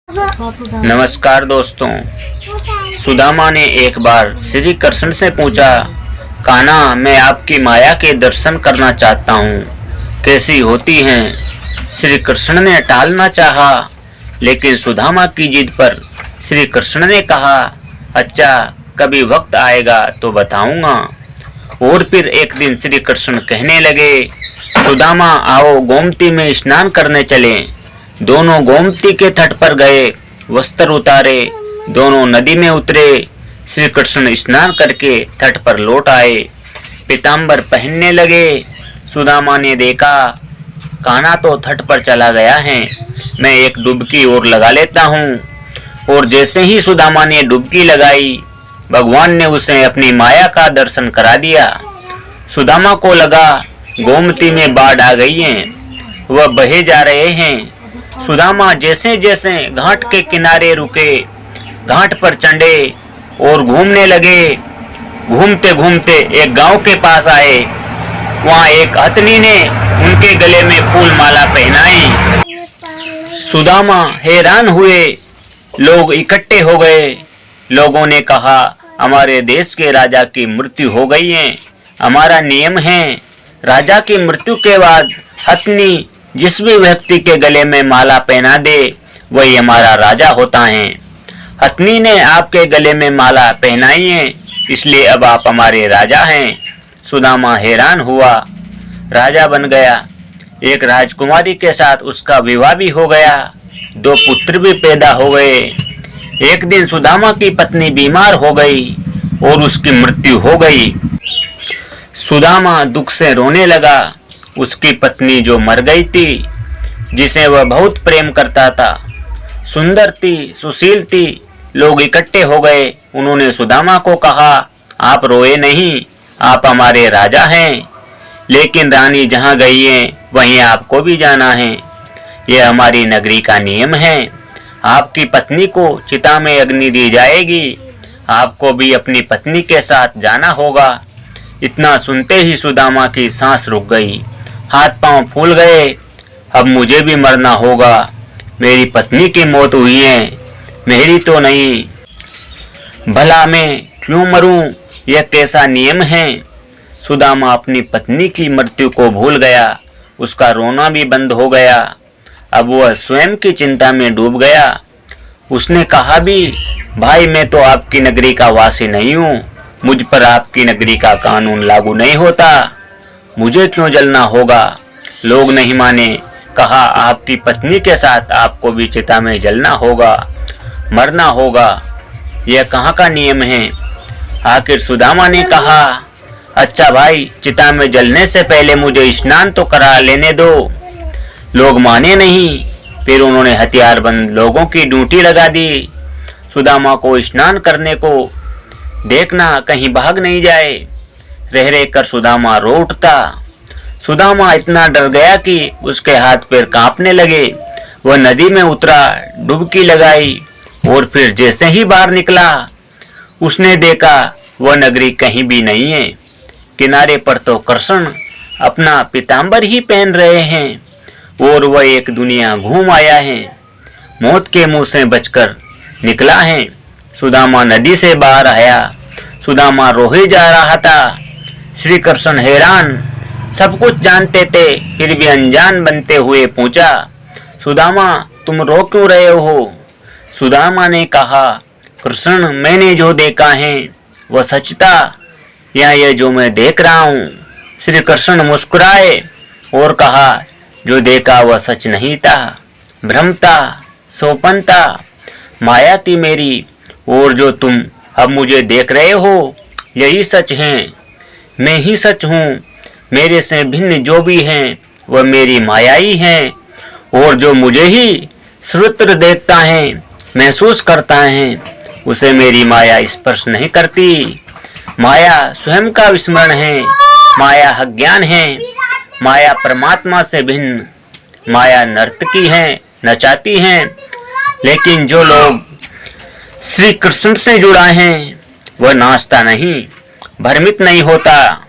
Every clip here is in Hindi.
नमस्कार दोस्तों। सुदामा ने एक बार श्री कृष्ण से पूछा, कान्हा, मैं आपकी माया के दर्शन करना चाहता हूँ, कैसी होती हैं? श्री कृष्ण ने टालना चाहा, लेकिन सुदामा की जिद पर श्री कृष्ण ने कहा, अच्छा, कभी वक्त आएगा तो बताऊंगा। और फिर एक दिन श्री कृष्ण कहने लगे, सुदामा, आओ गोमती में स्नान करने चलें। दोनों गोमती के तट पर गए, वस्त्र उतारे, दोनों नदी में उतरे। श्री कृष्ण स्नान करके तट पर लौट आए, पीताम्बर पहनने लगे। सुदामा ने देखा, कान्हा तो तट पर चला गया है, मैं एक डुबकी और लगा लेता हूँ। और जैसे ही सुदामा ने डुबकी लगाई, भगवान ने उसे अपनी माया का दर्शन करा दिया। सुदामा को लगा गोमती में बाढ़ आ गई है, वह बहे जा रहे हैं। सुदामा जैसे जैसे घाट के किनारे रुके, घाट पर चढ़े और घूमने लगे। घूमते घूमते एक गांव के पास आए। वहां एक हथनी ने उनके गले में फूल माला पहनाई। सुदामा हैरान हुए, लोग इकट्ठे हो गए। लोगों ने कहा, हमारे देश के राजा की मृत्यु हो गई है। हमारा नियम है, राजा की मृत्यु के बाद हथनी जिस भी व्यक्ति के गले में माला पहना दे, वही हमारा राजा होता है। हथनी ने आपके गले में माला पहनाई है, इसलिए अब आप हमारे राजा हैं। सुदामा हैरान हुआ, राजा बन गया। एक राजकुमारी के साथ उसका विवाह भी हो गया, 2 पुत्र भी पैदा हो गए। एक दिन सुदामा की पत्नी बीमार हो गई और उसकी मृत्यु हो गई। सुदामा दुख से रोने लगा। उसकी पत्नी जो मर गई थी, जिसे वह बहुत प्रेम करता था, सुंदर थी, सुशील थी। लोग इकट्ठे हो गए। उन्होंने सुदामा को कहा, आप रोए नहीं, आप हमारे राजा हैं, लेकिन रानी जहाँ गई है वहीं आपको भी जाना है। यह हमारी नगरी का नियम है। आपकी पत्नी को चिता में अग्नि दी जाएगी, आपको भी अपनी पत्नी के साथ जाना होगा। इतना सुनते ही सुदामा की सांस रुक गई, हाथ पांव फूल गए। अब मुझे भी मरना होगा। मेरी पत्नी की मौत हुई है, मेरी तो नहीं। भला मैं क्यों मरूं? यह कैसा नियम है? सुदामा अपनी पत्नी की मृत्यु को भूल गया। उसका रोना भी बंद हो गया। अब वह स्वयं की चिंता में डूब गया। उसने कहा भी, भाई, मैं तो आपकी नगरी का वासी नहीं हूँ, मुझ पर आपकी नगरी का कानून लागू नहीं होता, मुझे क्यों जलना होगा? लोग नहीं माने। कहा, आपकी पत्नी के साथ आपको भी चिता में जलना होगा, मरना होगा। यह कहाँ का नियम है? आखिर सुदामा ने कहा, अच्छा भाई, चिता में जलने से पहले मुझे स्नान तो करा लेने दो। लोग माने नहीं। फिर उन्होंने हथियारबंद लोगों की ड्यूटी लगा दी। सुदामा को स्नान करने को देखना कहीं भाग नहीं जाए। रह रह कर सुदामा रो उठता। सुदामा इतना डर गया कि उसके हाथ पैर कांपने लगे। वह नदी में उतरा, डुबकी लगाई और फिर जैसे ही बाहर निकला, उसने देखा वह नगरी कहीं भी नहीं है। किनारे पर तो कृष्ण अपना पीताम्बर ही पहन रहे हैं और वह एक दुनिया घूम आया है, मौत के मुंह से बचकर निकला है। सुदामा नदी से बाहर आया। सुदामा रोहे जा रहा था। श्री कृष्ण हैरान, सब कुछ जानते थे फिर भी अनजान बनते हुए पूछा, सुदामा, तुम रो क्यों रहे हो? सुदामा ने कहा, कृष्ण, मैंने जो देखा है वह सच था, या यह जो मैं देख रहा हूँ? श्री कृष्ण मुस्कुराए और कहा, जो देखा वह सच नहीं था, भ्रम था, सोपन था, माया थी मेरी, और जो तुम अब मुझे देख रहे हो यही सच है। मैं ही सच हूँ। मेरे से भिन्न जो भी हैं वह मेरी माया ही है, और जो मुझे ही सर्वत्र देखता है, महसूस करता है, उसे मेरी माया स्पर्श नहीं करती। माया स्वयं का विस्मरण है, माया अज्ञान है, माया परमात्मा से भिन्न। माया नर्तकी है, नचाती है, लेकिन जो लोग श्री कृष्ण से जुड़ा है वह नाचता नहीं, भ्रमित नहीं होता,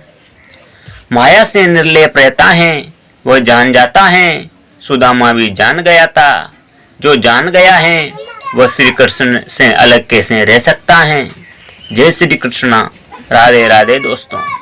माया से निर्लेप रहता है, वह जान जाता है। सुदामा भी जान गया था। जो जान गया है वह श्री कृष्ण से अलग कैसे रह सकता है। जय श्री कृष्णा। राधे राधे दोस्तों।